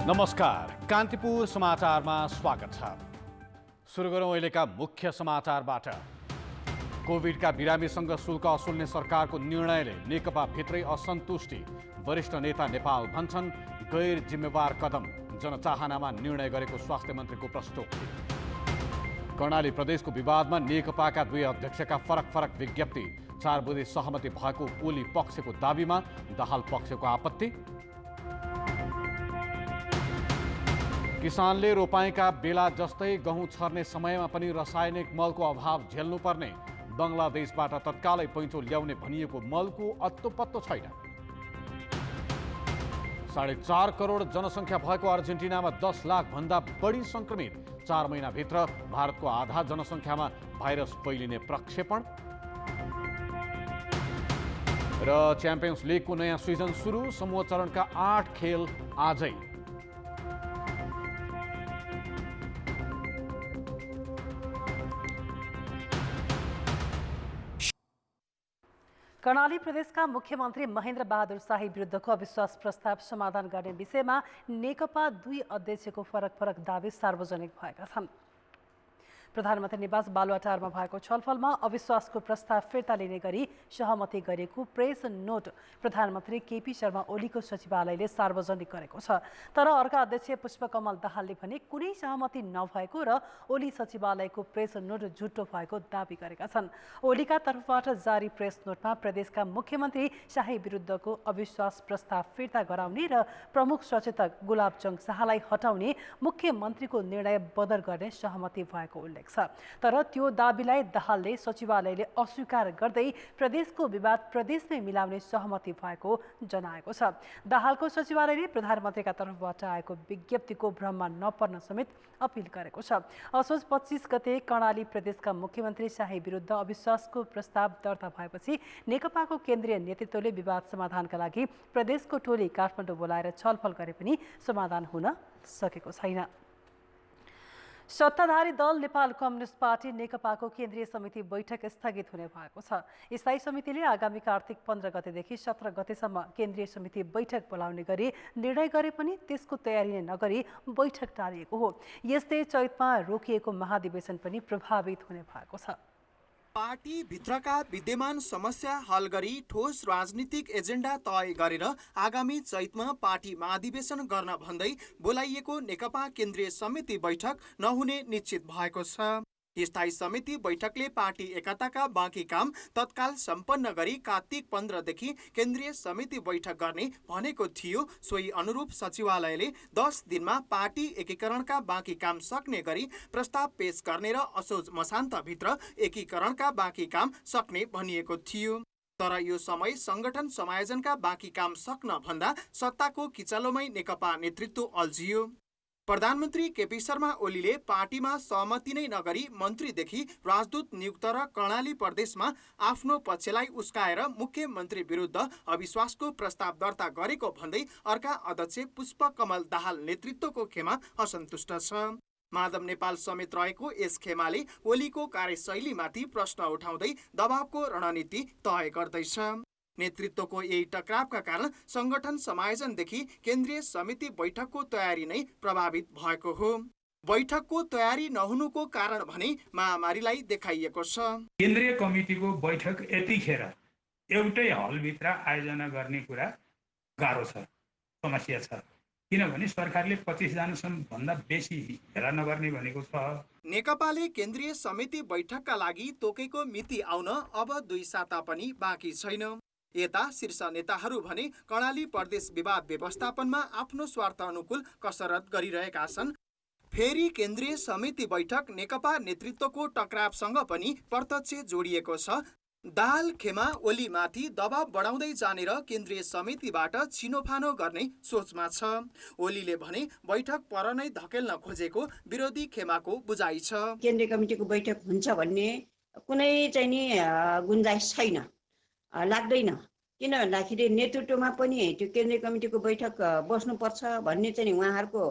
नमस्कार, कान्तिपुर समाचारमा स्वागत छ। सुरु गरौँ अहिलेका मुख्य समाचारबाट। कोभिडका बिरामीसँग शुल्क असुल्ने सरकारको निर्णयले नेकपा भित्रै असन्तुष्टि। वरिष्ठ नेता नेपाल भन्छन् गैर जिम्मेवार कदम, जनचाहनामा निर्णय गरेको स्वास्थ्य मन्त्रीको प्रश्नोक्ति। कर्णाली प्रदेशको विवादमा नेकपाका दुई अध्यक्षका फरक विज्ञप्ति। 4 बुँदे सहमति भएको ओली पक्षको दाबीमा दाहाल पक्षको आपत्ति। किसानले रोपाइँका बेला जस्तै गहुँ छर्ने समयमा पनि रासायनिक मलको अभाव झेल्नुपर्ने। बङ्गलादेशबाट तत्कालै पैँचो ल्याउने भनिएको मलको अत्तोपत्तो छैन। 4.5 करोड जनसङ्ख्या भएको अर्जेन्टिनामा 10 लाख भन्दा बढी सङ्क्रमित। 4 महिनाभित्र भारतको आधा जनसङ्ख्यामा भाइरस फैलिने प्रक्षेपण। र च्याम्पियन्स लिगको नयाँ सिजन सुरु। समूह चरणका 8 खेल आजै। कर्णाली प्रदेशका मुख्यमन्त्री महेन्द्र बहादुर शाही विरुद्धको अविश्वास प्रस्ताव समाधान गर्ने विषयमा नेकपा दुई अध्यक्षको फरक दाबी सार्वजनिक भएका छन्। प्रधानमन्त्री निवास बालुवाटारमा भएको छलफलमा अविश्वासको प्रस्ताव फिर्ता लिने गरी सहमति गरेको प्रेस नोट प्रधानमन्त्री केपी शर्मा ओलीको सचिवालयले सार्वजनिक गरेको छ। तर अर्का अध्यक्ष पुष्पकमल दाहालले भने कुनै सहमति नभएको र ओली सचिवालयको प्रेस नोट झुटो भएको दावी गरेका छन्। ओलीका तर्फबाट जारी प्रेस नोटमा प्रदेशका मुख्यमन्त्री शाही विरुद्धको अविश्वास प्रस्ताव फिर्ता गराउने र प्रमुख सचेतक गुलाबचन्द शाहलाई हटाउने मुख्यमन्त्रीको निर्णय बदल गर्ने सहमति भएको उल्लेख छ। तर त्यो दाबीलाई दाहालले सचिवालयले अस्वीकार गर्दै प्रदेशको विवाद प्रदेशमै मिलाउने सहमति भएको जनाएको छ। दाहालको सचिवालयले प्रधानमन्त्रीका तर्फबाट आएको विज्ञप्तिको भ्रममा नपर्न समेत अपिल गरेको छ। असोज 25 गते कर्णाली प्रदेशका मुख्यमन्त्री शाही विरुद्ध अविश्वासको प्रस्ताव दर्ता भएपछि नेकपाको केन्द्रीय नेतृत्वले विवाद समाधानका लागि प्रदेशको टोली काठमाडौँ बोलाएर छलफल गरे पनि समाधान हुन सकेको छैन। सत्ताधारी दल नेपाल कम्युनिस्ट पार्टी नेकपाको केन्द्रीय समिति बैठक स्थगित हुने भएको छ। स्थायी समितिले आगामी कार्तिक 15 गतेदेखि 17 गतेसम्म केन्द्रीय समिति बैठक बोलाउने गरी निर्णय गरे पनि त्यसको तयारी नै नगरी बैठक टालिएको हो। यस्तै चैतमा रोकिएको महाधिवेशन पनि प्रभावित हुने भएको छ। पार्टी भित्रका विद्यमान समस्या हल गरी ठोस राजनीतिक एजेन्डा तय गरेर आगामी चैतमा पार्टी महाधिवेशन गर्न भन्दै बोलाइएको नेकपा केन्द्रीय समिति बैठक नहुने निश्चित भएको छ। स्थायी समिति बैठकले पार्टी एकताका बाँकी काम तत्काल सम्पन्न गरी कार्तिक 15 देखि केन्द्रीय समिति बैठक गर्ने भनेको थियो। सोही अनुरूप सचिवालयले 10 दिनमा पार्टी एकीकरणका बाँकी काम सक्ने गरी प्रस्ताव पेश गर्ने र असोज मसान्तभित्र एकीकरणका बाँकी काम सक्ने भनिएको थियो। तर यो समय संगठन समायोजनका बाँकी काम सक्न भन्दा सत्ताको किचलोमै नेकपा नेतृत्व अल्झियो। प्रधानमन्त्री केपी शर्मा ओलीले पार्टीमा सहमति नै नगरी मन्त्रीदेखि राजदूत नियुक्त र कर्णाली प्रदेशमा आफ्नो पक्षलाई उस्काएर मुख्यमन्त्री विरुद्ध अविश्वासको प्रस्ताव दर्ता गरेको भन्दै अर्का अध्यक्ष पुष्पकमल दाहाल नेतृत्वको खेमा असन्तुष्ट छ। माधव नेपाल समेत रहेको यस खेमाले ओलीको कार्यशैलीमाथि प्रश्न उठाउँदै दबावको रणनीति तय गर्दैछ। नेतृत्वको यही टकरावका कारण संगठन समायोजनदेखि केन्द्रीय समिति बैठकको तयारी नै प्रभावित भएको हो। बैठकको तयारी नहुनुको कारण भने महामारीलाई देखाइएको छ। केन्द्रीय कमिटिको बैठक यतिखेर एउटै हलभित्र आयोजना गर्ने कुरा गाह्रो छ, समस्या छ। किनभने सरकारले 25 जनासम्म भन्दा बेसी भेला नगर्ने भनेको छ। नेकपाले केन्द्रीय समिति बैठकका लागि तोकेको मिति आउन अब 2 साता पनि बाँकी छैन। यता शीर्ष नेताहरू भने कर्णाली प्रदेश विवाद व्यवस्थापनमा आफ्नो स्वार्थ अनुकूल कसरत गरिरहेका छन्। फेरि केन्द्रीय समिति बैठक नेकपा नेतृत्वको टकरावसँग पनि प्रत्यक्ष जोडिएको छ। दाहाल खेमा ओलीमाथि दबाव बढाउँदै जाने र केन्द्रीय समितिबाट छिनोफानो गर्ने सोचमा छ। ओलीले भने बैठक पर नै धकेल्न खोजेको विरोधी खेमाको बुझाइ छ। केन्द्रीय कमिटिको बैठक हुन्छ भन्ने कुनै चाहिँ नि गुन्जाइस छैन, लाग्दैन। किन भन्दाखेरि नेतृत्वमा पनि त्यो केन्द्रीय कमिटिको बैठक बस्नुपर्छ भन्ने चाहिँ उहाँहरूको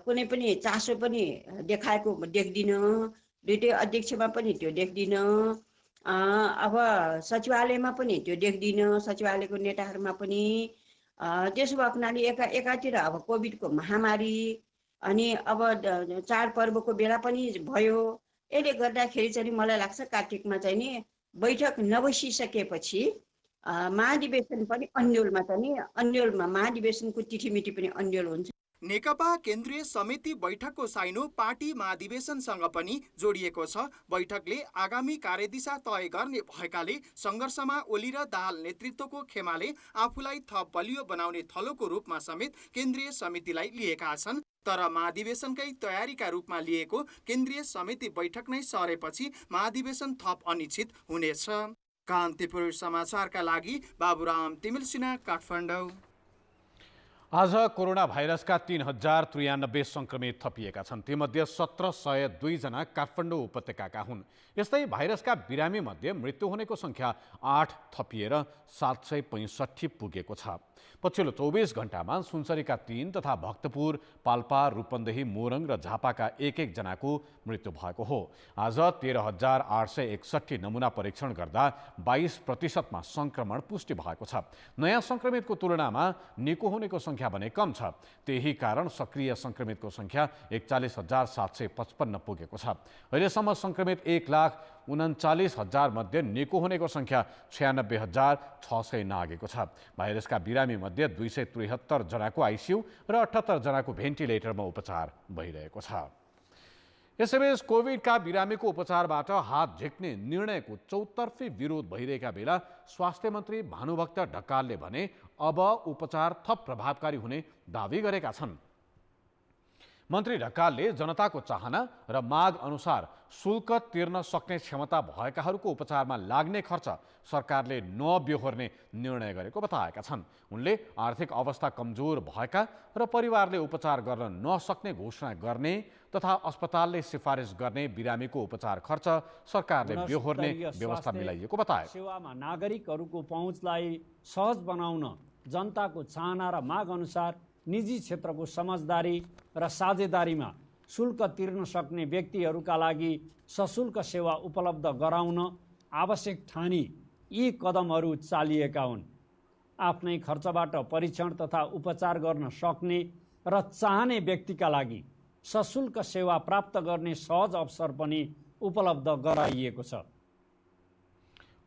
कुनै पनि चासो पनि देखाएको देख्दिनँ। दुईटै अध्यक्षमा पनि त्यो देख्दिनँ। अब सचिवालयमा पनि त्यो देख्दिनँ। सचिवालयको नेताहरूमा पनि त्यसो भएको हुनाले एकातिर अब कोभिडको महामारी अनि अब चाडपर्वको बेला पनि भयो। यसले गर्दाखेरि चाहिँ मलाई लाग्छ कार्तिकमा चाहिँ नि बैठक नबसिसकेपछि महाधिवेशन पनि अन्यलमा चाहिँ नि अन्यलमा महाधिवेशनको तिथिमिति पनि अन्यल हुन्छ। नेकपा केन्द्रीय समिति बैठकको साइनो पार्टी महाधिवेशनसँग पनि जोडिएको छ। बैठकले आगामी कार्यदिशा तय गर्ने भएकाले सङ्घर्षमा ओली र दाहाल नेतृत्वको खेमाले आफूलाई थप बलियो बनाउने थलोको रूपमा समेत केन्द्रीय समितिलाई लिएका छन्। तर महाधिवेशनकै तयारीका रूपमा लिएको केन्द्रीय समिति बैठक नै सरेपछि महाधिवेशन थप अनिश्चित हुनेछ। कान्तिपुर समाचारका लागि बाबुराम तिमिल सिन्हा, काठमाडौँ। आज कोरोना भाइरसका 3093 सङ्क्रमित थपिएका छन्। तीमध्ये 1702 जना काठमाडौँ उपत्यकाका हुन्। यस्तै भाइरसका बिरामी मध्ये मृत्यु हुनेको सङ्ख्या 8 थपिएर 765 पुगेको छ। पछिल्लो 24 घण्टामा सुनसरीका 3 तथा भक्तपुर, पाल्पा, रूपन्देही, मोरङ र झापाका एक जनाको मृत्यु भएको हो। आज 13,861 नमुना परीक्षण गर्दा 22% सङ्क्रमण पुष्टि भएको छ। नयाँ सङ्क्रमितको तुलनामा निको हुनेको सङ्ख्या भने कम छ। त्यही कारण सक्रिय सङ्क्रमितको सङ्ख्या 41,755 पुगेको छ। अहिलेसम्म सङ्क्रमित 1,39,000 मध्ये निको हुनेको सङ्ख्या 96,600 नागेको छ। भाइरसका बिरामी मध्ये 273 जनाको आइसियु र 78 जनाको भेन्टिलेटरमा उपचार भइरहेको छ। यसैबीच कोभिडका बिरामीको उपचारबाट हात झिक्ने निर्णयको चौतर्फी विरोध भइरहेका बेला स्वास्थ्य मन्त्री भानुभक्त ढकालले भने अब उपचार थप प्रभावकारी हुने दावी गरेका छन्। मन्त्री ढकालले जनताको चाहना र माग अनुसार शुल्क तिर्न सक्ने क्षमता भएकाहरूको उपचारमा लाग्ने खर्च सरकारले नबेहोर्ने निर्णय गरेको बताएका छन्। उनले आर्थिक अवस्था कमजोर भएका र परिवारले उपचार गर्न नसक्ने घोषणा गर्ने तथा अस्पतालले सिफारिस गर्ने बिरामीको उपचार खर्च सरकारले बेहोर्ने व्यवस्था मिलाइएको बताए। सेवामा नागरिकहरूको पहुँचलाई सहज बनाउन जनताको चाहना र माग अनुसार निजी क्षेत्रको समझदारी र साझेदारीमा शुल्क तिर्न सक्ने व्यक्तिहरूका लागि सशुल्क सेवा उपलब्ध गराउन आवश्यक ठानी यी कदमहरू चालिएका हुन्। आफ्नै खर्चबाट परीक्षण तथा उपचार गर्न सक्ने र चाहने व्यक्तिका लागि सशुल्क सेवा प्राप्त गर्ने सहज अवसर पनि उपलब्ध गराइएको छ।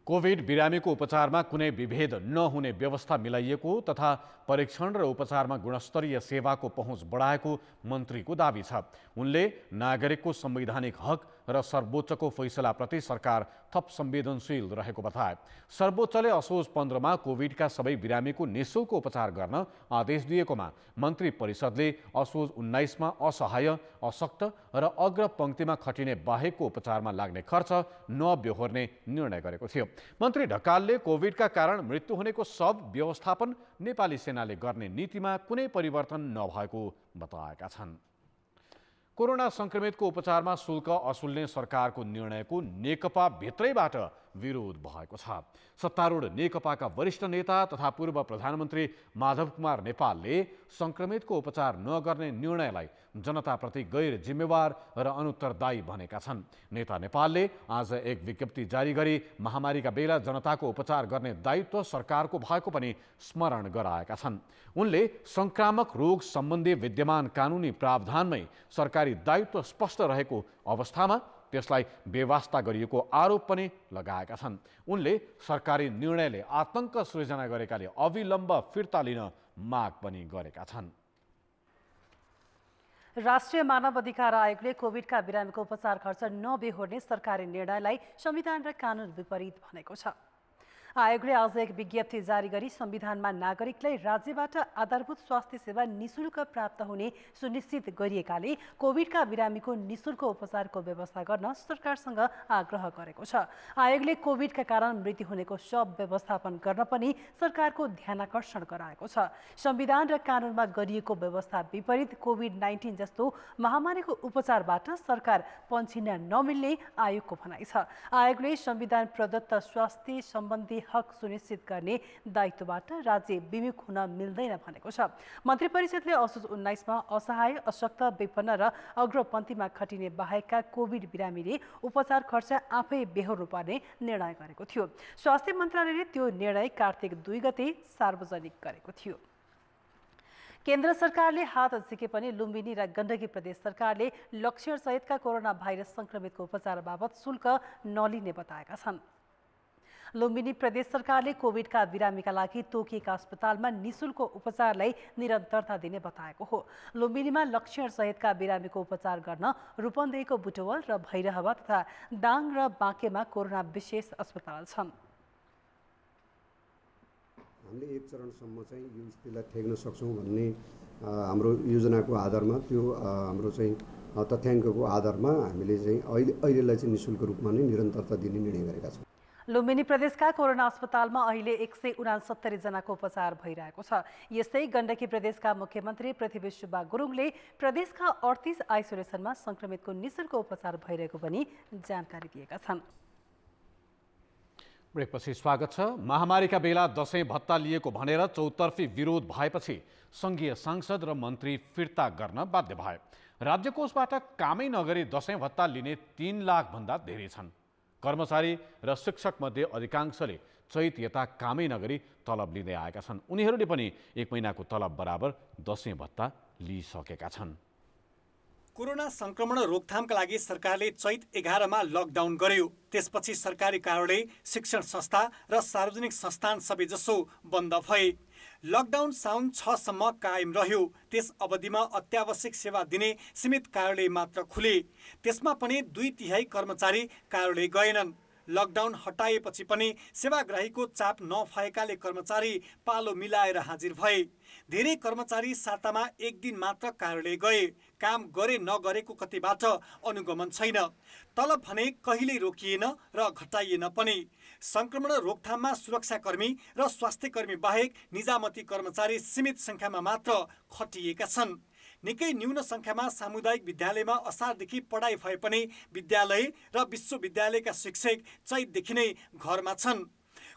कोभिड बिरामीको उपचारमा कुनै विभेद नहुने व्यवस्था मिलाइएको तथा परीक्षण र उपचारमा गुणस्तरीय सेवाको पहुँच बढाएको मन्त्रीको दावी छ। उनले नागरिकको संवैधानिक हक र सर्वोच्चको फैसलाप्रति सरकार थप संवेदनशील रहेको बताए। सर्वोच्चले असोज 15 मा कोभिडका सबै बिरामीको निःशुल्क उपचार गर्न आदेश दिएकोमा मन्त्री परिषदले असोज 19 मा असहाय, अशक्त र अग्रपङ्क्तिमा खटिने बाहेकको उपचारमा लाग्ने खर्च नबेहोर्ने निर्णय गरेको थियो। मन्त्री ढकालले कोभिडका कारण मृत्यु हुनेको सब व्यवस्थापन नेपाली सेनाले गर्ने नीतिमा कुनै परिवर्तन नभएको बताएका छन्। कोरोना संक्रमितको उपचारमा शुल्क असुल्ने सरकारको निर्णयको नेकपा भित्रैबाट विरोध भएको छ। सत्तारूढ नेकपाका वरिष्ठ नेता तथा पूर्व प्रधानमन्त्री माधव कुमार नेपालले संक्रमितको उपचार नगर्ने निर्णयलाई जनताप्रति गैर जिम्मेवार र अनुत्तरदायी भनेका छन्। नेता नेपालले आज एक विज्ञप्ति जारी गरी महामारीका बेला जनताको उपचार गर्ने दायित्व सरकारको भएको पनि स्मरण गराएका छन्। उनले संक्रामक रोग सम्बन्धी विद्यमान कानुनी प्रावधानमै सरकारी दायित्व स्पष्ट रहेको अवस्थामा त्यसलाई बेवास्ता गरिएको आरोप पनि लगाएका छन्। उनले सरकारी निर्णयले आतंक सृजना गरेकाले अविलम्ब फिर्ता लिन माग पनि गरेका छन्। राष्ट्रिय मानव अधिकार आयोगले कोभिडका बिरामीको उपचार खर्च नबेहोर्ने सरकारी निर्णयलाई संविधान र कानुन विपरीत भनेको छ। आयोगले आज एक विज्ञप्ति जारी गरी संविधानमा नागरिकलाई राज्यबाट आधारभूत स्वास्थ्य सेवा निशुल्क प्राप्त हुने सुनिश्चित गरिएकाले कोभिडका बिरामीको निशुल्क उपचारको व्यवस्था गर्न सरकारसँग आग्रह गरेको छ। आयोगले कोभिडका कारण मृत्यु हुनेको शव व्यवस्थापन गर्न पनि सरकारको ध्यानाकर्षण गराएको छ। संविधान र कानुनमा गरिएको व्यवस्था विपरीत कोभिड-19 जस्तो महामारीको उपचारबाट सरकार पन्छिन नमिल्ने आयोगको भनाइ छ। आयोगले संविधान प्रदत्त स्वास्थ्य सम्बन्धी हक सुनिश्चित गर्ने दायित्वबाट राज्य विमुख हुन मिल्दैन भनेको छ। मन्त्री परिषदले असोज 19 मा असहाय, अशक्त, विपन्न र अग्रपन्थीमा खटिने बाहेकका कोभिड बिरामीले उपचार खर्च आफै बेहोर्नु पर्ने निर्णय गरेको थियो। स्वास्थ्य मन्त्रालयले त्यो निर्णय कार्तिक 2 गते सार्वजनिक गरेको थियो। केन्द्र सरकारले हात झिके पनि लुम्बिनी र गण्डकी प्रदेश सरकारले लक्षणसहितका कोरोना भाइरस संक्रमितको उपचार बाबत शुल्क नलिने बताएका छन्। लुम्बिनी प्रदेश सरकारले कोभिडका बिरामीका लागि तोकिएका अस्पतालमा निशुल्क उपचारलाई निरन्तरता दिने बताएको हो। लुम्बिनीमा लक्षणसहितका बिरामीको उपचार गर्न रूपन्देहीको बुटवल र भैरहवा तथा दाङ र बाँकेमा कोरोना विशेष अस्पताल छन्। हामीले एक चरणसम्म चाहिँ यो स्थितिलाई ठेक्न सक्छौँ भन्ने हाम्रो योजनाको आधारमा त्यो हाम्रो चाहिँ तथ्याङ्कको आधारमा हामीले चाहिँ अहिलेलाई चाहिँ निःशुल्क रूपमा नै निरन्तरता दिने निर्णय गरेका छौँ। लुम्बिनी प्रदेशका कोरोना अस्पतालमा अहिले 169 जनाको उपचार भइरहेको छ। यस्तै गण्डकी प्रदेशका मुख्यमन्त्री पृथ्वी सुब्बा गुरुङले प्रदेशका 38 आइसोलेसनमा संक्रमितको निःशुल्क उपचार भइरहेको पनि जानकारी दिएका छन्। ब्रेकपछि स्वागत छ। महामारीका बेला दशैं भत्ता लिएको भनेर चौतर्फी विरोध भएपछि सङ्घीय सांसद र मन्त्री फिर्ता गर्न बाध्य भए। राज्य कोषबाट कामै नगरी दशैं भत्ता लिने 3 लाख भन्दा धेरै छन्। कर्मचारी र शिक्षक मध्ये अधिकांशले चैत यता कामै नगरी तलब लिँदै आएका छन्। उनीहरूले पनि 1 महिनाको तलब बराबर दशैं भत्ता लिइसकेका छन्। कोरोना संक्रमण रोकथामका लागि सरकारले चैत 11 मा लकडाउन गर्यो। त्यसपछि सरकारी कार्यालय, शिक्षण संस्था र सार्वजनिक संस्थान सबैजसो बन्द भए। लकडाउन साउन 6 सम्म कायम रह्यो। त्यस अवधिमा अत्यावश्यक सेवा दिने सीमित कार्यालय मात्र खुले। त्यसमा पनि 2/3 कर्मचारी कार्यालय गएनन्। लकडाउन हटाएपछि पनि सेवाग्राहीको चाप नभएकाले कर्मचारी पालो मिलाएर हाजिर भए। धेरै कर्मचारी सातामा 1 दिन मात्र कार्यालय गए। काम गरे नगरेको कतिबाट अनुगमन छैन। तलब भने कहिल्यै रोकिएन र घटाइएन पनि। संक्रमण रोकथाममा सुरक्षाकर्मी र स्वास्थ्यकर्मी बाहेक निजामती कर्मचारी सीमित सङ्ख्यामा मात्र खटिएका छन्। निकै न्यून सङ्ख्यामा सामुदायिक विद्यालयमा असारदेखि पढाइ भए पनि विद्यालय र विश्वविद्यालयका शिक्षक चैतदेखि नै घरमा छन्।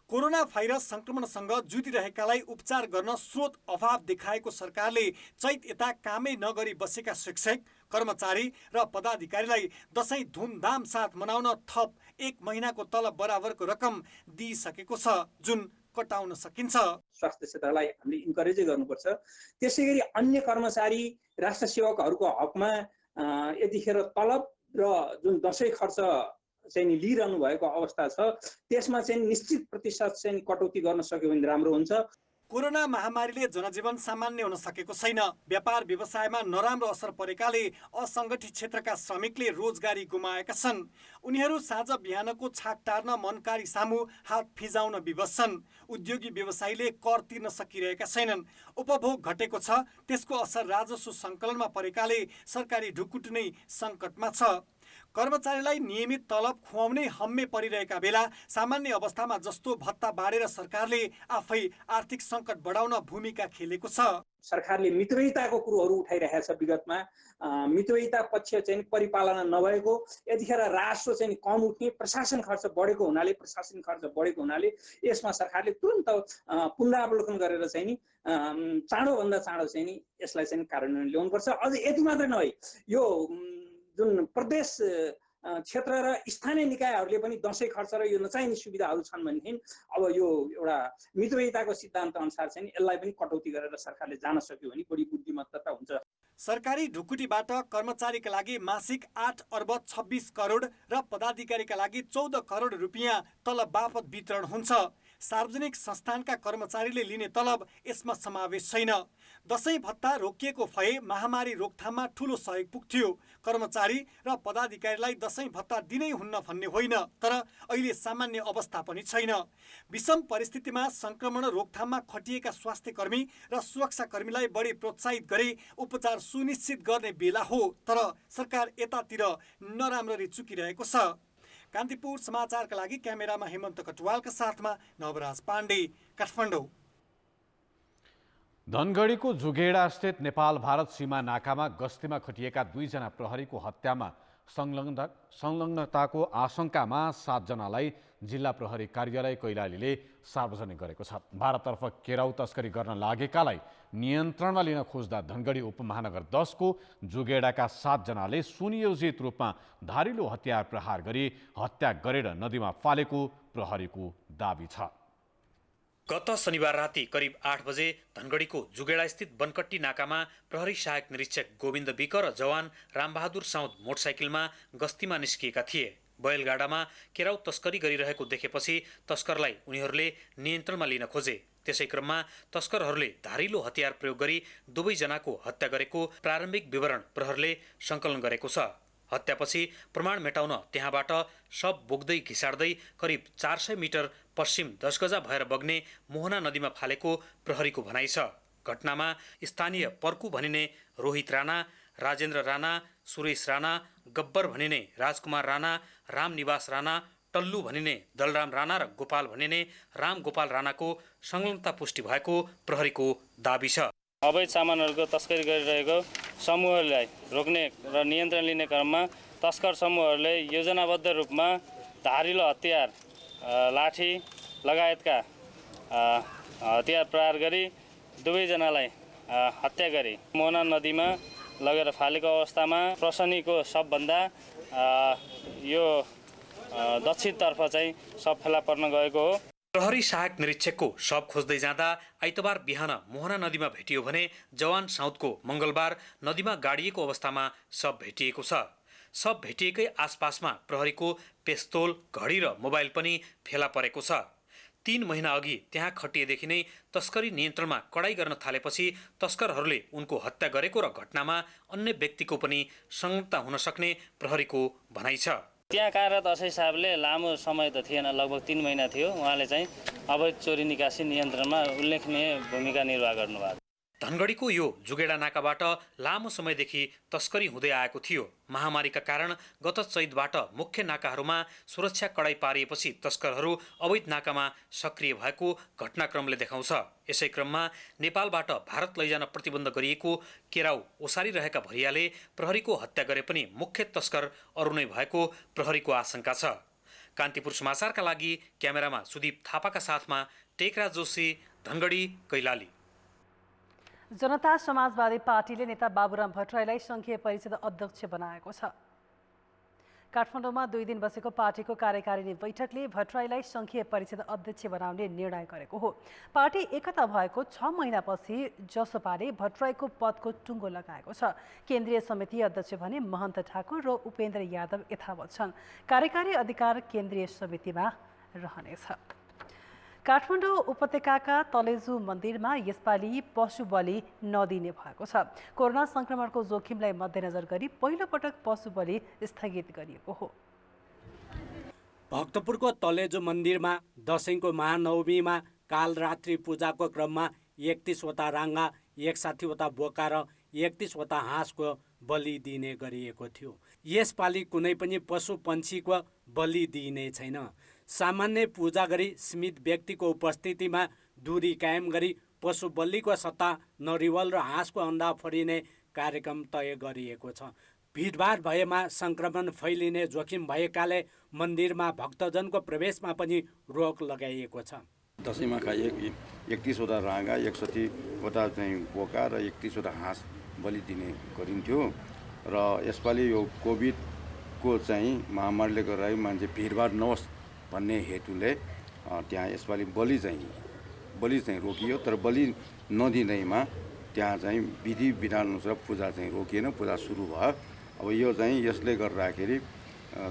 कोरोना भाइरस संक्रमणसँग जुधिरहेकालाई उपचार गर्न स्रोत अभाव देखाएको सरकारले चैत यता कामै नगरी बसेका शिक्षक, कर्मचारी र पदाधिकारीलाई दशैं धुमधाम साथ मनाउन थप 1 महिनाको तलब बराबरको रकम दिइसकेको छ, जुन कटाउन सकिन्छ। स्वास्थ्य क्षेत्रलाई हामीले इन्करेजै गर्नुपर्छ। त्यसै गरी अन्य कर्मचारी, राष्ट्र सेवकहरूको हकमा यतिखेर तलब र जुन दशैं खर्च चाहिँ लिइरहनु भएको अवस्था छ, त्यसमा चाहिँ निश्चित प्रतिशत चाहिँ कटौती गर्न सक्यो भने राम्रो हुन्छ। कोरोना महामारीले जनजीवन सामान्य हुन सकेको छैन। व्यापार व्यवसायमा नराम्रो असर परेकाले असङ्गठित क्षेत्रका श्रमिकले रोजगारी गुमाएका छन्। उनीहरू साँझ बिहानको छाक टार्न मनकारी सामु हात फिजाउन विवश छन्। उद्योगी व्यवसायीले कर तिर्न सकिरहेका छैनन्। उपभोग घटेको छ, त्यसको असर राजस्व सङ्कलनमा परेकाले सरकारी ढुकुटी नै सङ्कटमा छ। कर्मचारीलाई नियमित तलब खुवाउनै हम्मे परिरहेका बेला सामान्य अवस्थामा जस्तो भत्ता बाँडेर सरकारले आफै आर्थिक सङ्कट बढाउन भूमिका खेलेको छ। सरकारले मितव्ययिताको कुरोहरू उठाइरहेको छ। विगतमा मितव्ययिता पक्ष चाहिँ परिपालना नभएको, यतिखेर राजस्व चाहिँ कम उठ्ने, प्रशासन खर्च बढेको हुनाले यसमा सरकारले तुरन्त पुनरावलोकन गरेर चाहिँ नि चाँडोभन्दा चाँडो चाहिँ नि यसलाई चाहिँ कार्यान्वयन ल्याउनुपर्छ। अझ यति मात्र नभई यो जुन प्रदेश क्षेत्र र स्थानीय निकायहरूले पनि दशैं खर्च र यो नचाहिने सुविधाहरू छन् भनेदेखि अब यो एउटा मितव्ययिताको सिद्धान्त अनुसार चाहिँ यसलाई पनि कटौती गरेर सरकारले जान सक्यो भने बढी बुद्धिमत्ता हुन्छ। सरकारी ढुकुटीबाट कर्मचारीका लागि मासिक 8 अर्ब 26 करोड र पदाधिकारीका लागि 14 करोड रुपियाँ तलब बापत वितरण हुन्छ। सार्वजनिक संस्थानका कर्मचारीले लिने तलब यसमा समावेश छैन। दशैं भत्ता रोकिएको भए महामारी रोकथाममा ठूलो सहयोग पुग्थ्यो। कर्मचारी र पदाधिकारीलाई दशैं भत्ता दिनै हुन्न भन्ने होइन, तर अहिले सामान्य अवस्था पनि छैन। विषम परिस्थितिमा संक्रमण रोकथाममा खटिएका स्वास्थ्यकर्मी र सुरक्षाकर्मीलाई बढी प्रोत्साहित गरी उपचार सुनिश्चित गर्ने बेला हो, तर सरकार यतातिर नराम्ररी चुकिरहेको छ। कान्तिपुर समाचारका लागि क्यामेरामा हेमन्त कटुवालका साथमा नवराज पाण्डे, काठमाडौँ। धनगढीको जुगेडा स्थित नेपाल भारत सीमा नाकामा गस्तीमा खटिएका 2 जना प्रहरीको हत्यामा संलग्नताको आशंकामा 7 जनालाई जिल्ला प्रहरी कार्यालय कैलालीले सार्वजनिक गरेको छ। भारततर्फ केराउ तस्करी गर्न लागेकालाई नियन्त्रणमा लिन खोज्दा धनगढी उपमहानगर 10 को जुगेडाका 7 जनाले सुनियोजित रूपमा धारिलो हतियार प्रहार गरी हत्या गरेर नदीमा फालेको प्रहरीको दाबी छ। गत शनिबार राति करिब 8 बजे धनगढीको जुगेडास्थित बनकट्टी नाकामा प्रहरी सहायक निरीक्षक गोविन्द विक र जवान रामबहादुर साउद मोटरसाइकलमा गस्तीमा निस्किएका थिए। बैलगाडामा केराउ तस्करी गरिरहेको देखेपछि तस्करलाई उनीहरूले नियन्त्रणमा लिन खोजे। त्यसै क्रममा तस्करहरूले धारिलो हतियार प्रयोग गरी दुवैजनाको हत्या गरेको प्रारम्भिक विवरण प्रहरले सङ्कलन गरेको छ। हत्यापछि प्रमाण मेटाउन त्यहाँबाट शव बोक्दै घिसाड्दै करिब 400 मिटर पश्चिम 10 गजा भएर बग्ने मोहना नदीमा फालेको प्रहरीको भनाइ छ। घटनामा स्थानीय पर्कु भनिने रोहित राणा, राजेन्द्र राणा, सुरेश राणा, गब्बर भनिने राजकुमार राणा, रामनिवास राणा, टल्लु भनिने दलराम राणा र गोपाल भनिने राम गोपाल राणाको संलग्नता पुष्टि भएको प्रहरीको दाबी छ। अवैध सामानहरूको तस्करी गरिरहेको समूहलाई रोक्ने र नियन्त्रण लिने क्रममा तस्कर समूहहरूले योजनाबद्ध रूपमा धारिलो हतियार, लाठी लगायतका हतियार प्रहार गरी दुवैजनालाई हत्या गरी मोहना नदीमा लगेर फालेको अवस्थामा प्रसनीको सबभन्दा यो दक्षिणतर्फ चाहिँ सब फेला पर्न गएको हो। प्रहरी सहायक निरीक्षकको शव खोज्दै जाँदा आइतबार बिहान मोहना नदीमा भेटियो भने जवान साउदको मङ्गलबार नदीमा गाडिएको अवस्थामा शव भेटिएको छ। शव भेटिएकै आसपासमा प्रहरीको पेस्तोल, घडी र मोबाइल पनि फेला परेको छ। 3 महिना अघि त्यहाँ खटिएदेखि नै तस्करी नियन्त्रणमा कडाई गर्न थालेपछि तस्करहरूले उनको हत्या गरेको र घटनामा अन्य व्यक्तिको पनि संलग्नता हुन सक्ने प्रहरीको भनाइ छ। त्यहाँ कार्यरत असै साहबले लामो समय त थिएन, लगभग 3 महिना थियो। उहाँले चाहिँ अवैध चोरी निकासी नियन्त्रणमा उल्लेखनीय भूमिका निर्वाह गर्नुभएको। धनगढीको यो जुगेडा नाकाबाट लामो समयदेखि तस्करी हुँदै आएको थियो। महामारीका कारण गत चैतबाट मुख्य नाकाहरूमा सुरक्षा कडाई पारिएपछि तस्करहरू अवैध नाकामा सक्रिय भएको घटनाक्रमले देखाउँछ। यसै क्रममा नेपालबाट भारत लैजान प्रतिबन्ध गरिएको केराउ ओसारिरहेका भरियाले प्रहरीको हत्या गरे पनि मुख्य तस्कर अरू नै भएको प्रहरीको आशंका छ। कान्तिपुर समाचारका लागि क्यामेरामा सुदीप थापाका साथमा टेकराज जोशी, धनगढी, कैलाली। जनता समाजवादी पार्टीले नेता बाबुराम भट्टराईलाई सङ्घीय परिषद अध्यक्ष बनाएको छ। काठमाडौँमा 2 दिन बसेको पार्टीको कार्यकारिणी बैठकले भट्टराईलाई सङ्घीय परिषद अध्यक्ष बनाउने निर्णय गरेको हो। पार्टी एकता भएको 6 महिनापछि जसपाले भट्टराईको पदको टुङ्गो लगाएको छ। केन्द्रीय समिति अध्यक्ष भने महन्त ठाकुर र उपेन्द्र यादव यथावत छन्। कार्यकारी अधिकार केन्द्रीय समितिमा रहनेछ। काठमाडौँ उपत्यकाका तलेजु मन्दिरमा यसपालि पशु बलि नदिने भएको छ। कोरोना संक्रमणको जोखिमलाई मध्यनजर गरी पहिलो पटक पशु बलि स्थगित गरिएको हो। भक्तपुरको तलेजु मन्दिरमा दशैंको महानवमीमा कालरात्रि पूजाको क्रममा 31वटा राङ्गा, 61वटा बोका र 31वटा हाँसको बलि दिने गरिएको थियो। यसपालि कुनै पनि पशु पन्छीको बलि दिइने छैन। सामान्य पूजा गरी सीमित व्यक्तिको उपस्थितिमा दूरी कायम गरी पशु बलिको सट्टा नरिवल र हाँसको अन्डा फोडिने कार्यक्रम तय गरिएको छ। भिडभाड भएमा संक्रमण फैलिने जोखिम भएकाले मन्दिरमा भक्तजनको प्रवेशमा पनि रोक लगाइएको छ। दशैँमा 31वटा राँगा, 61वटा चाहिँ बोका र 31वटा हाँस बलि दिने गरिन्थ्यो र यसपालि यो कोभिडको चाहिँ महामारीले गर्दा मान्छे भिडभाड नहोस् भन्ने हेतुले त्यहाँ यसपालि बलि चाहिँ रोकियो। तर बलि नदिँदैमा त्यहाँ चाहिँ विधि विधान अनुसार पूजा चाहिँ रोकिएन, पूजा सुरु भयो। अब यो चाहिँ यसले गर्दाखेरि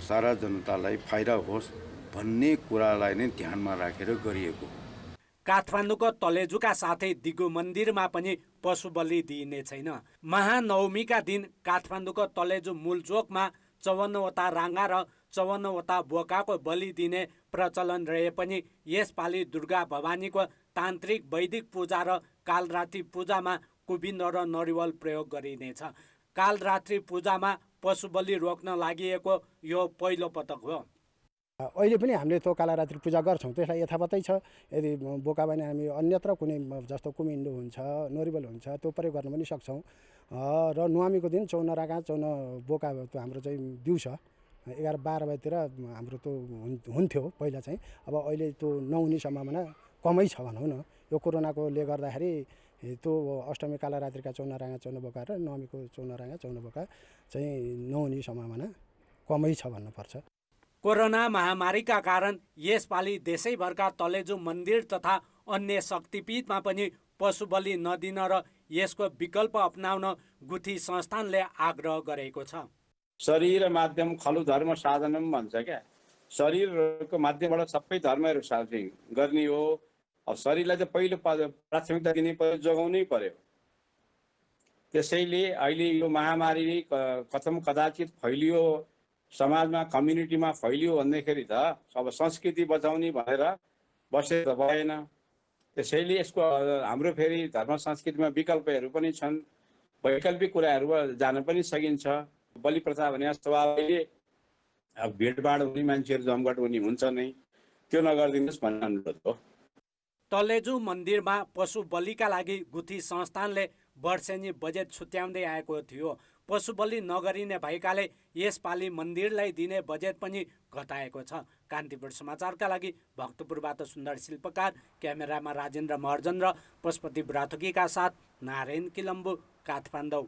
सारा जनतालाई फाइदा होस् भन्ने कुरालाई नै ध्यानमा राखेर गरिएको हो। काठमाडौँको तलेजुका साथै दिगो मन्दिरमा पनि पशु बलि दिइने छैन। महानवमीका दिन काठमाडौँको तलेजु मूलचोकमा 54वटा राङ्गा र 54वटा बोकाको बलि दिने प्रचलन रहे पनि यसपालि दुर्गा भवानीको तान्त्रिक वैदिक पूजा र कालरात्रि पूजामा कुबिन्द र नरिवल प्रयोग गरिनेछ। कालरात्रि पूजामा पशु बलि रोक्न लागि यो पहिलो पटक हो। अहिले पनि हामीले त्यो कालरात्रि पूजा गर्छौँ, त्यसलाई यथावतै छ। यदि बोका भने हामी अन्यत्र कुनै जस्तो कुमिन्डो हुन्छ, नरिवल हुन्छ, त्यो प्रयोग गर्न पनि सक्छौँ। र नवमीको दिन 54 राँगा 54 बोका त्यो हाम्रो चाहिँ दिउँसो 11-12 बजीतिर हाम्रो त्यो हुन्थ्यो पहिला चाहिँ। अब अहिले त्यो नहुने सम्भावना कमै छ भनौँ न। यो कोरोनाकोले गर्दाखेरि त्यो अष्टमी कालरात्रिका 54 राँगा 54 बोका र नवमीको 54 राँगा 54 बोका चाहिँ नहुने सम्भावना कमै छ भन्नुपर्छ। कोरोना महामारीका कारण यसपालि देशैभरका तलेजु मन्दिर तथा अन्य शक्तिपीठमा पनि पशु बलि नदिन र यसको विकल्प अपनाउन गुठी संस्थानले आग्रह गरेको छ। शरीर माध्यम खलु धर्म साधनम भन्छ क्या, शरीरको माध्यमबाट सबै धर्महरू साधन गर्ने हो। अब शरीरलाई चाहिँ पहिलो प्राथमिकता दिने पर्यो, जोगाउनै पर्यो। त्यसैले अहिले यो महामारी कथम कदाचित फैलियो, समाजमा कम्युनिटीमा फैलियो भन्दाखेरि त अब संस्कृति बचाउने भनेर बसेर त भएन। त्यसैले यसको हाम्रो फेरि धर्म संस्कृतिमा विकल्पहरू पनि छन्, वैकल्पिक कुराहरू जान पनि सकिन्छ। बलि प्रथा भने स्वभावले अब भिडभाड हुने, मान्छेहरू जमघट हुने हुन्छ नै, त्यो नगरिदिनुहोस् भन्ने अनुरोध हो। तलेजु मन्दिरमा पशु बलिका लागि गुठी संस्थानले वर्षेनी बजेट छुट्याउँदै आएको थियो। पशु बलि नगरिने भएकाले यसपालि मन्दिरलाई दिने बजेट पनि घटाएको छ। कान्तिपुर समाचारका लागि भक्तपुरबाट सुन्दर शिल्पकार, क्यामेरामा राजेन्द्र महर्जन र पशुपति बुढाथोकीका साथ नारायण किलम्बु, काठमाडौँ।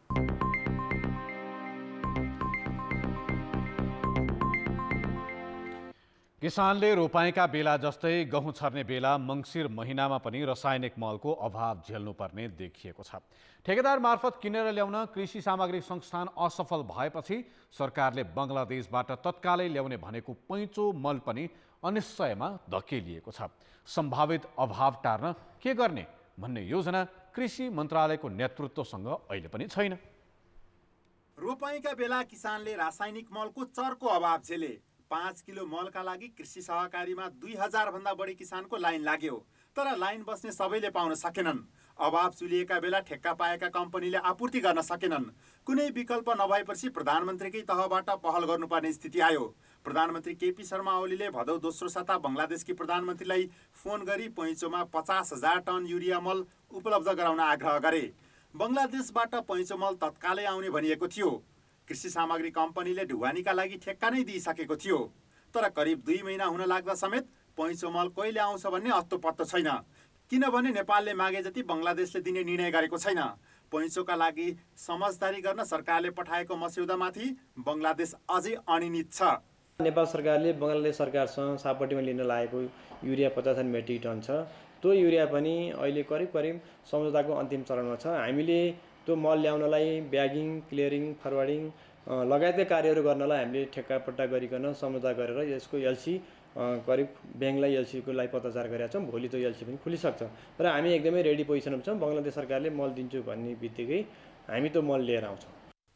किसानले रोपाइँका बेला जस्तै गहुँ छर्ने बेला मङ्सिर महिनामा पनि रासायनिक मलको अभाव झेल्नुपर्ने देखिएको छ। ठेकेदार मार्फत किनेर ल्याउन कृषि सामग्री संस्थान असफल भएपछि सरकारले बङ्गलादेशबाट तत्कालै ल्याउने भनेको पैँचो मल पनि अनिश्चयमा धकेलिएको छ। सम्भावित अभाव टार्न के गर्ने भन्ने योजना कृषि मन्त्रालयको नेतृत्वसँग अहिले पनि छैन। रोपाइँका बेला किसानले रासायनिक मलको चर्को अभाव झेले। 5 किलो मलका लागि कृषि सहकारीमा 2000 भन्दा बढी किसानको लाइन लाग्यो, तर लाइन बस्ने सबैले पाउन सकेनन्। अभाव चुलिएका बेला ठेक्का पाएका कम्पनीले आपूर्ति गर्न सकेनन्। कुनै विकल्प नभएपछि प्रधानमन्त्रीकै तहबाट पहल गर्नुपर्ने स्थिति आयो। प्रधानमन्त्री केपी शर्मा ओलीले भदौ दोस्रो साता बङ्गलादेशकी प्रधानमन्त्रीलाई फोन गरी पैँचोमा 50,000 टन युरिया मल उपलब्ध गराउन आग्रह गरे। बङ्गलादेशबाट पैँचो मल तत्कालै आउने भनिएको थियो। कृषि सामग्री कम्पनीले ढुवानीका लागि ठेक्का नै दिइसकेको थियो, तर करिब 2 महिना हुन लाग्दा समेत पैँचो मल कहिले आउँछ भन्ने अत्तो पत्तो छैन। किनभने नेपालले मागे जति बङ्गलादेशले दिने निर्णय गरेको छैन। पैँचोका लागि समझदारी गर्न सरकारले पठाएको मस्यौदामाथि बङ्गलादेश अझै अनिश्चित छ। नेपाल सरकारले बङ्गलादेश सरकारसँग सापटीमा लिन लागेको युरिया 50,000 मेट्रिक टन छ। त्यो युरिया पनि अहिले करिब सम्झौताको अन्तिम चरणमा छ। हामीले त्यो मल ल्याउनलाई ब्यागिङ, क्लियरिङ, फरवर्डिङ लगायतका कार्यहरू गर्नलाई हामीले ठेक्कापट्टा गरिकन सम्झौता गरेर यसको एलसी करिब ब्याङ्कलाई एलसीको लागि पत्राचार गरेका छौँ। भोलि त्यो एलसी पनि खुलिसक्छ। र हामी एकदमै रेडी पोजिसनमा छौँ। बङ्गलादेश सरकारले मल दिन्छु भन्ने बित्तिकै हामी त्यो मल लिएर आउँछौँ।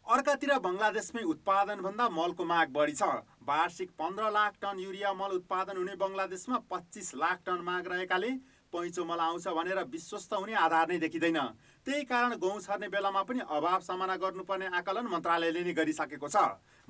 अर्कातिर बङ्गलादेशमै उत्पादनभन्दा मलको माग बढी छ। वार्षिक 15 लाख टन युरिया मल उत्पादन हुने बङ्गलादेशमा 25 लाख टन माग रहेकाले पैँचो मल आउँछ भनेर विश्वस्त हुने आधार नै देखिँदैन। त्यही कारण गहुँ छर्ने बेलामा पनि अभाव सामना गर्नुपर्ने आकलन मन्त्रालयले नै गरिसकेको छ।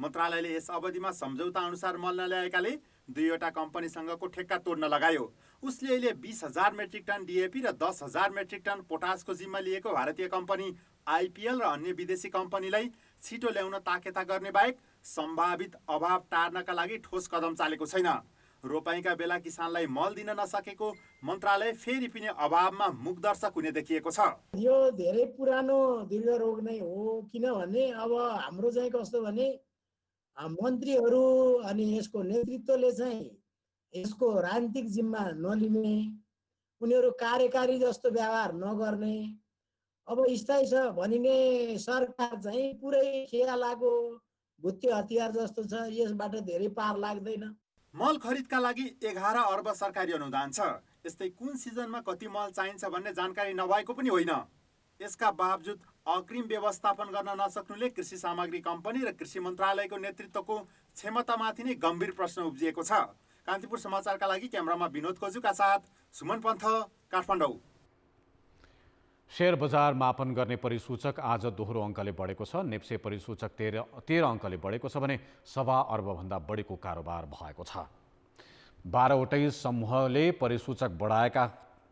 मन्त्रालयले यस अवधिमा सम्झौता अनुसार मल नल्याएकाले 2वटा कम्पनीसँगको ठेक्का तोड्न लगायो। उसले अहिले 20,000 मेट्रिक टन डिएपी र 10,000 मेट्रिक टन पोटासको जिम्मा लिएको भारतीय कम्पनी आइपिएल र अन्य विदेशी कम्पनीलाई छिटो ल्याउन ताकेता गर्ने बाहेक सम्भावित अभाव टार्नका लागि ठोस कदम चालेको छैन। रोपाइँका बेला किसानलाई मल दिन नसकेको मन्त्रालय फेरि पनि अभावमा मुखदर्शक हुने देखिएको छ। यो धेरै पुरानो दीर्घ रोग नै हो, किनभने अब हाम्रो चाहिँ कस्तो भने मन्त्रीहरू अनि यसको नेतृत्वले चाहिँ यसको राजनीतिक जिम्मा नलिने, उनीहरू कार्यकारी जस्तो व्यवहार नगर्ने, अब स्थायी छ भनिने सरकार चाहिँ पुरै खेला लागो भुत्ते हतियार जस्तो छ। यसबाट धेरै पार लाग्दैन। मल खरिदका लागि 11 अर्ब सरकारी अनुदान छ। यस्तै कुन सिजनमा कति मल चाहिन्छ भन्ने जानकारी नभएको पनि होइन। यसका बावजुद अग्रिम व्यवस्थापन गर्न नसक्नुले कृषि सामग्री कम्पनी र कृषि मन्त्रालयको नेतृत्वको क्षमतामाथि नै गम्भीर प्रश्न उब्जिएको छ। कान्तिपुर समाचारका लागि क्यामेरामा विनोद कोजुका साथ सुमन पन्थ, काठमाडौँ। शेयर बजार मापन गर्ने परिसूचक आज दोहोरो अङ्कले बढेको छ। नेप्से परिसूचक 13 अङ्कले बढेको छ भने 1.25 अर्बभन्दा बढीको कारोबार भएको छ। 12वटै समूहले परिसूचक बढाएका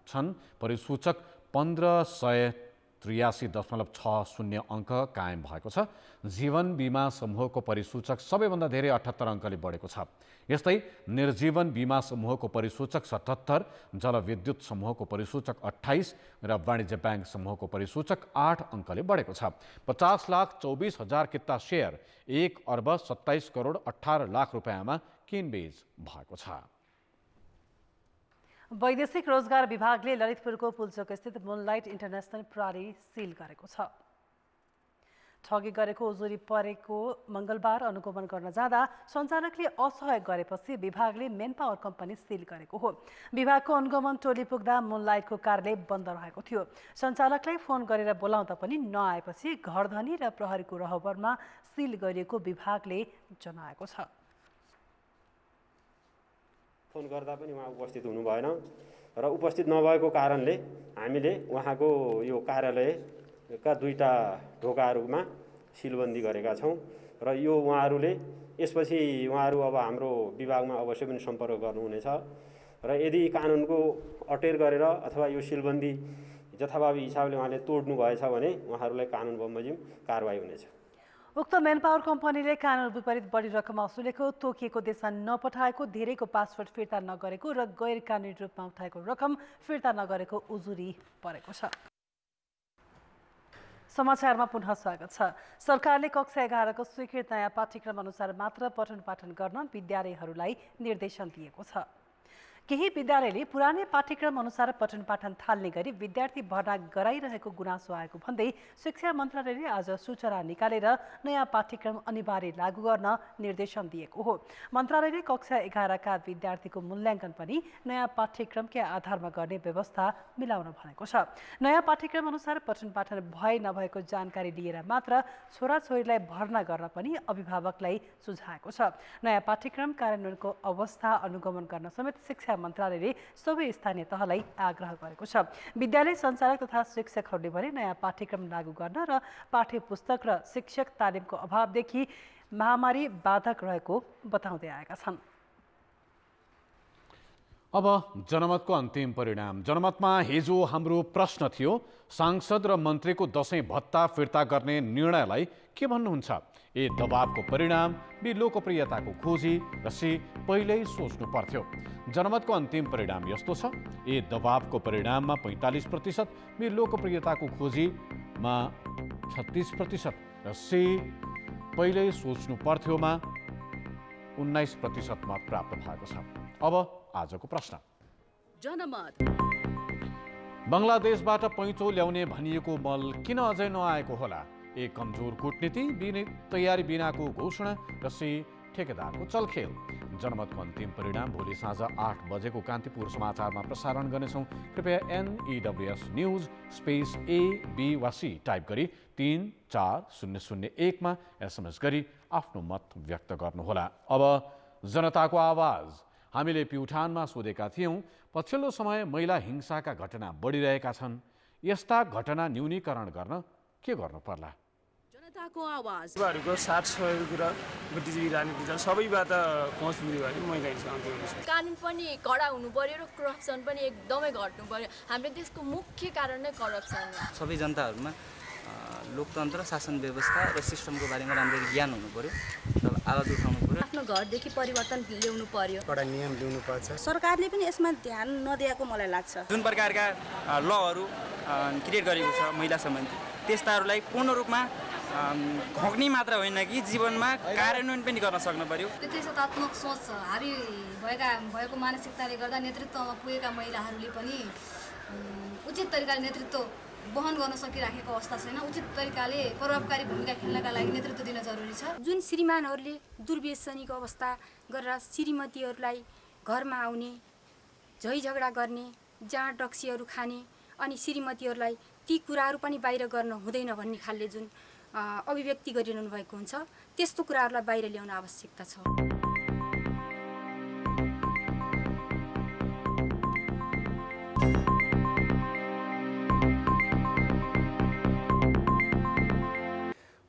छन्। परिसूचक 1583.60 अङ्क कायम भएको छ। जीवन बीमा समूहको परिसूचक सबैभन्दा धेरै 78 अङ्कले बढेको छ। यस्तै निर्जीवन बीमा समूहको परिसूचक 77, जलविद्युत समूहको परिसूचक 28 र वाणिज्य ब्याङ्क समूहको परिसूचक 8 अङ्कले बढेको छ। 50,24,000 किता सेयर 1 अर्ब 27 करोड 18 लाख रुपियाँमा किनबेच भएको छ। वैदेशिक रोजगार विभागले ललितपुरको पुल्चोक स्थित मुनलाइट इन्टरनेसनल प्रणाली सिल गरेको छ। ठगी गरेको उजुरी परेको मंगलबार अनुगमन गर्न जाँदा सञ्चालकले असहयोग गरेपछि विभागले मेन पावर कम्पनी सिल गरेको हो। विभागको अनुगमन टोली पुग्दा मुनलाइटको कार्यालय बन्द रहेको थियो। सञ्चालकलाई फोन गरेर बोलाउँदा पनि नआएपछि घरधनी र प्रहरीको रहबरमा सिल गरिएको विभागले जनाएको छ। फोन गर्दा पनि उहाँ उपस्थित हुनु भएन र उपस्थित नभएको कारणले हामीले उहाँको यो कार्यालयका दुईटा ढोकाहरूमा सिलबन्दी गरेका छौँ र यो उहाँहरूले यसपछि उहाँहरू अब हाम्रो विभागमा अवश्य पनि सम्पर्क गर्नुहुनेछ र यदि कानुनको अटेर गरेर अथवा यो सिलबन्दी जथाभावी हिसाबले उहाँले तोड्नु भएछ भने उहाँहरूलाई कानुन बमोजिम कारबाही हुनेछ। उक्त मेन पावर कम्पनीले कानुन विपरीत बढी रकम असुलेको, तोकिएको देशमा नपठाएको, धेरैको पासपोर्ट फिर्ता नगरेको र गैर कानुनी रूपमा उठाएको रकम फिर्ता नगरेको उजुरी परेको छ। समाचारमा पुनः स्वागत छ। सरकारले कक्षा 11 को स्वीकृत नयाँ पाठ्यक्रम अनुसार मात्र पठन पाठन गर्न विद्यालयहरूलाई निर्देशन दिएको छ। केही विद्यालयले पुरानै पाठ्यक्रम अनुसार पठन पाठन थाल्ने गरी विद्यार्थी भर्ना गराइरहेको गुनासो आएको भन्दै शिक्षा मन्त्रालयले आज सूचना निकालेर नयाँ पाठ्यक्रम अनिवार्य लागू गर्न निर्देशन दिएको हो। मन्त्रालयले कक्षा 11 का विद्यार्थीको मूल्याङ्कन पनि नयाँ पाठ्यक्रमकै आधारमा गर्ने व्यवस्था मिलाउन भनेको छ। नयाँ पाठ्यक्रम अनुसार पठन पाठन भए नभएको जानकारी लिएर मात्र छोराछोरीलाई भर्ना गर्न पनि अभिभावकलाई सुझाएको छ। नयाँ पाठ्यक्रम कार्यान्वयनको अवस्था अनुगमन गर्न समेत शिक्षा मन्त्रालयले सबै स्थानीय तहलाई आग्रह गरेको छ। विद्यालय सञ्चालक तथा शिक्षकहरूले भने नयाँ पाठ्यक्रम लागू गर्न र पाठ्य पुस्तक र शिक्षक तालिमको अभावदेखि महामारी बाधक रहेको बताउँदै आएका छन्। अब जनमतको अन्तिम परिणाम। जनमतमा हिजो हाम्रो प्रश्न थियो, सांसद र मन्त्रीको दशैं भत्ता फिर्ता गर्ने निर्णयलाई के भन्नुहुन्छ? ए दबावको परिणाम, बी लोकप्रियताको खोजी र सी पहिल्यै सोच्नु पर्थ्यो। जनमतको अन्तिम परिणाम यस्तो छ। ए दबावको परिणाममा 45%, बी लोकप्रियताको खोजीमा 36% र सी पहिल्यै सोच्नु पर्थ्योमा 19% मत प्राप्त भएको छ। अब आजको प्रश्न। जनमत। बङ्गलादेशबाट पैँचो ल्याउने भनिएको मल किन अझै नआएको होला? ए कमजोर कूटनीति, बी तयारी बिनाको घोषणा र सी ठेकेदारको चलखेल। जनमतको अन्तिम परिणाम भोलि साँझ 8 बजेको कान्तिपुर समाचारमा प्रसारण गर्नेछौँ। कृपया NEWS न्युज स्पेस AB वा C टाइप गरी 34001 मा SMS गरी आफ्नो मत व्यक्त गर्नुहोला। अब जनताको आवाज। हामीले प्युठानमा सोधेका थियौँ, पछिल्लो समय महिला हिंसाका घटना बढिरहेका छन्। यस्ता घटना न्यूनीकरण गर्न के गर्नु पर्ला? जनताको आवाज। युवाहरूको साथ सहयोग र बुद्धिजीवी राजनीति छ, सबैबाट पहुँच मिल्यो भने महिला हिंसा अन्त्य हुन्छ। कानुन पनि कडा हुनु पर्यो र करप्सन पनि एकदमै घट्नु पर्यो। हाम्रो देशको मुख्य कारण नै करप्सन हो। सबै जनताहरूमा लोकतन्त्र, शासन व्यवस्था र सिस्टमको बारेमा राम्ररी ज्ञान हुनु पर्यो र आवाज उठाउनु पर्यो। आफ्नो घरदेखि परिवर्तन ल्याउनु पर्यो। कडा नियम ल्याउनु पर्छ। सरकारले पनि यसमा ध्यान नदिएको मलाई लाग्छ। जुन प्रकारका लहरू क्रिएट गरेको छ महिला सम्बन्धी, त्यस्ताहरूलाई पूर्ण रूपमा घोक्ने मात्र होइन कि जीवनमा कार्यान्वयन पनि गर्न सक्नु पर्यो। प्रतिशोधात्मक सोच हावी भएको मानसिकताले गर्दा नेतृत्वमा पुगेका महिलाहरूले पनि उचित तरिकाले नेतृत्व वहन गर्न सकिराखेको अवस्था छैन। उचित तरिकाले प्रभावकारी भूमिका खेल्नका लागि नेतृत्व दिन जरुरी छ। जुन श्रीमानहरूले दुर्व्यसनीको अवस्था गरेर श्रीमतीहरूलाई घरमा आउने, झै झगडा गर्ने, जाँड रक्सीहरू खाने अनि श्रीमतीहरूलाई ती कुराहरू पनि बाहिर गर्न हुँदैन भन्ने खालले जुन अभिव्यक्ति गरिरहनु भएको हुन्छ, त्यस्तो कुराहरूलाई बाहिर ल्याउन आवश्यकता छ।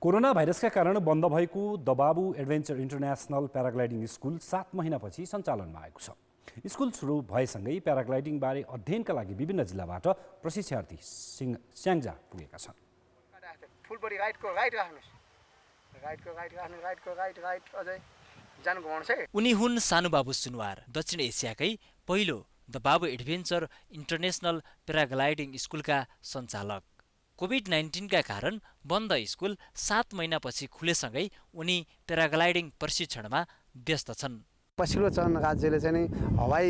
कोरोना भाइरसका कारण बन्द भएको दबाबु एडभेन्चर इन्टरनेसनल प्याराग्लाइडिङ स्कुल 7 महिनापछि सञ्चालनमा आएको छ। स्कुल सुरु भएसँगै प्याराग्लाइडिङबारे अध्ययनका लागि विभिन्न जिल्लाबाट प्रशिक्षार्थी स्याङ्जा पुगेका छन्। फुल बडी राइटको राइट राख्नुस्, राइटको राइट राख्नु, राइटको राइट राइट अझै जानुको मन छ। उनी हुन् सानुबाबु सुनवार, दक्षिण एसियाकै पहिलो दबाबु एडभेन्चर इन्टरनेसनल प्याराग्लाइडिङ स्कुलका सञ्चालक। कोभिड-19 का कारण बन्द स्कुल 7 महिनापछि खुलेसँगै उनी प्याराग्लाइडिङ प्रशिक्षणमा व्यस्त छन्। पछिल्लो चरण राज्यले चाहिँ नि हवाई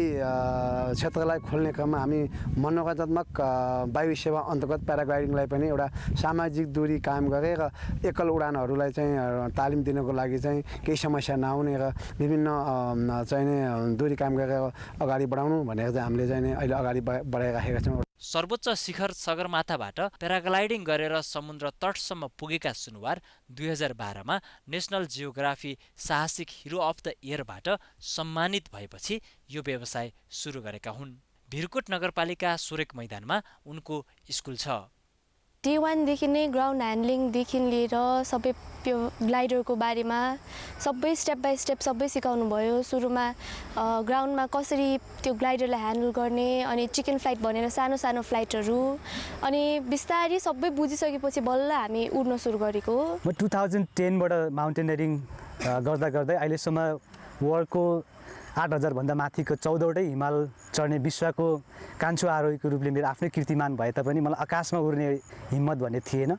क्षेत्रलाई खोल्ने क्रममा हामी मनोरञ्जनात्मक वायु सेवा अन्तर्गत प्याराग्लाइडिङलाई पनि एउटा सामाजिक दूरी कायम गरेर एकल उडानहरूलाई चाहिँ तालिम दिनको लागि चाहिँ केही समस्या नआउने र विभिन्न चाहिँ नि दूरी कायम गरेर अगाडि बढाउनु भनेर चाहिँ हामीले चाहिँ नि अहिले अगाडि बढाइराखेका छौँ। सर्वोच्च शिखर सगरमाथाबाट प्याराग्लाइडिङ गरेर समुद्र तटसम्म पुगेका सुनुवार 2012मा नेसनल जियोग्राफी साहसिक हिरो अफ द इयरबाट सम्मानित भएपछि यो व्यवसाय सुरु गरेका हुन्। भिरकोट नगरपालिका सोरेक मैदानमा उनको स्कुल छ। डे 1 देखि नै ग्राउन्ड ह्यान्डलिङदेखि लिएर सबै त्यो ग्लाइडरको बारेमा सबै स्टेप बाई स्टेप सबै सिकाउनु भयो। सुरुमा ग्राउन्डमा कसरी त्यो ग्लाइडरलाई ह्यान्डल गर्ने, अनि चिकन फ्लाइट भनेर सानो सानो फ्लाइटहरू, अनि बिस्तारै सबै बुझिसकेपछि बल्ल हामी उड्न सुरु गरेको। म 2010बाट माउन्टेनियरिङ गर्दा गर्दै अहिलेसम्म वर्ल्डको 8000 भन्दा माथिको 14वटै हिमाल चढ्ने विश्वको कान्छो आरोहीको रूपले मेरो आफ्नै कीर्तिमान भए तापनि मलाई आकाशमा उड्ने हिम्मत भन्ने थिएन।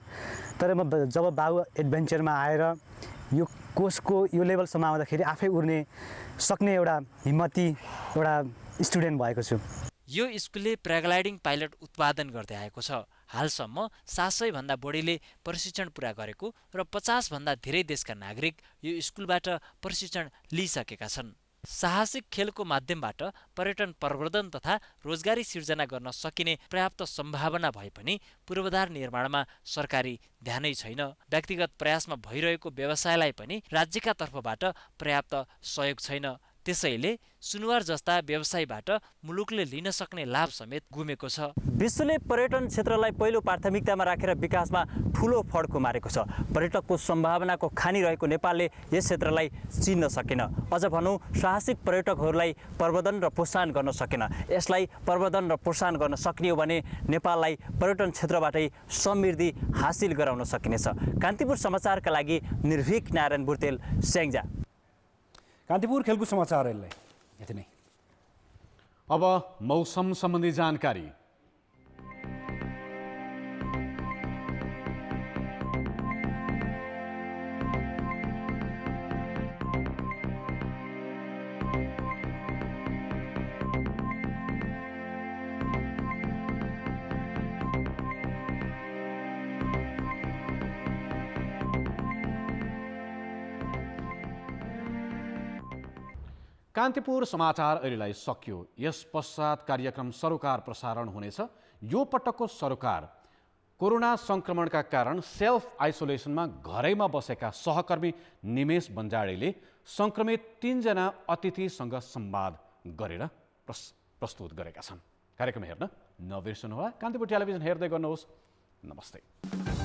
तर म जब बाबु एडभेन्चरमा आएर यो कोर्सको यो लेभलसम्म आउँदाखेरि आफै उड्ने सक्ने एउटा हिम्मती एउटा स्टुडेन्ट भएको छु। यो स्कुलले प्याराग्लाइडिङ पाइलट उत्पादन गर्दै आएको छ। हालसम्म 700 भन्दा बढीले प्रशिक्षण पूरा गरेको र 50 भन्दा धेरै देशका नागरिक यो स्कुलबाट प्रशिक्षण लिइसकेका छन्। साहसिक खेलको माध्यमबाट पर्यटन प्रवर्धन तथा रोजगारी सिर्जना गर्न सकिने पर्याप्त सम्भावना भए पनि पूर्वाधार निर्माणमा सरकारी ध्यानै छैन। व्यक्तिगत प्रयासमा भइरहेको व्यवसायलाई पनि राज्यका तर्फबाट पर्याप्त सहयोग छैन। त्यसैले सुनुवार जस्ता व्यवसायबाट मुलुकले लिन सक्ने लाभ समेत गुमेको छ। विश्वले पर्यटन क्षेत्रलाई पहिलो प्राथमिकतामा राखेर विकासमा ठूलो फड्को मारेको छ। पर्यटकको सम्भावनाको खानी रहेको नेपालले यस क्षेत्रलाई चिन्न सकेन। अझ भनौँ साहसिक पर्यटकहरूलाई प्रवर्धन र प्रोत्साहन गर्न सकेन। यसलाई प्रवर्धन र प्रोत्साहन गर्न सक्ने हो भने नेपाललाई पर्यटन क्षेत्रबाटै समृद्धि हासिल गराउन सकिनेछ। कान्तिपुर समाचारका लागि निर्भीक नारायण बुर्तेल, स्याङ्जा। कान्तिपुर खेलकुद समाचारहरूलाई यति नै। अब मौसम सम्बन्धी जानकारी। कान्तिपुर समाचार अहिलेलाई सकियो। यस पश्चात कार्यक्रम सरोकार प्रसारण हुनेछ। यो पटकको सरोकार कोरोना संक्रमणका कारण सेल्फ आइसोलेसनमा घरैमा बसेका सहकर्मी निमेश बन्जाडेले संक्रमित 3 जना अतिथिसँग संवाद गरेर प्रस्तुत गरेका छन्। कार्यक्रम हेर्न नबिर्सनुहोला। कान्तिपुर टेलिभिजन हेर्दै गर्नुहोस्। नमस्ते।